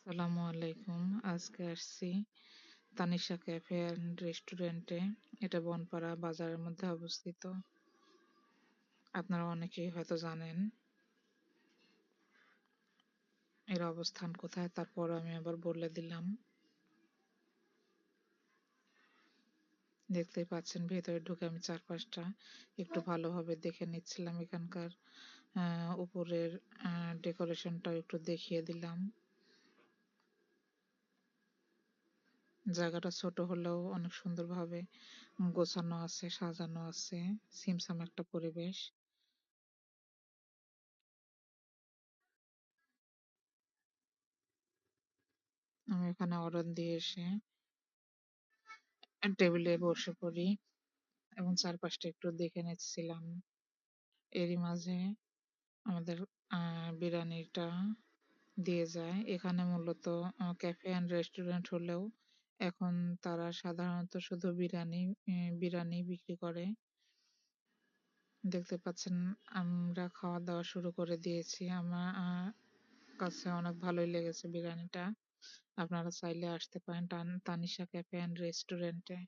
আসসালামু আলাইকুম। আজকে আসছি তানিশা ক্যাফে অ্যান্ড রেস্টুরেন্টে। এটা বনপাড়া বাজারের মধ্যে অবস্থিত। আপনারা অনেকেই হয়তো জানেন এর অবস্থান কোথায়, তারপর আমি আবার বলে দিলাম। দেখতেই পাচ্ছেন ভেতরে ঢুকে আমি চারপাশটা একটু ভালোভাবে দেখে নিচ্ছিলাম। এখানকার উপরের ডেকোরেশনটাও একটু দেখিয়ে দিলাম। জায়গাটা ছোট হলেও অনেক সুন্দরভাবে গোছানো আছে, সাজানো আছে, ছিমছাম একটা পরিবেশ। আমি এখানে অর্ডার দিয়ে এসে টেবিলে বসে পড়ি এবং চারপাশটা একটু দেখে নিচ্ছিলাম। এরই মাঝে আমাদের বিরিয়ানিটা দিয়ে যায়। এখানে মূলত ক্যাফে অ্যান্ড রেস্টুরেন্ট হলেও এখন তারা সাধারণত শুধু বিরিয়ানি বিক্রি করে। দেখতে পাচ্ছেন আমরা খাওয়া দাওয়া শুরু করে দিয়েছি। আমার কাছে অনেক ভালোই লেগেছে বিরিয়ানিটা। আপনারা চাইলে আসতে পারেন তানিশা ক্যাফে অ্যান্ড রেস্টুরেন্টে।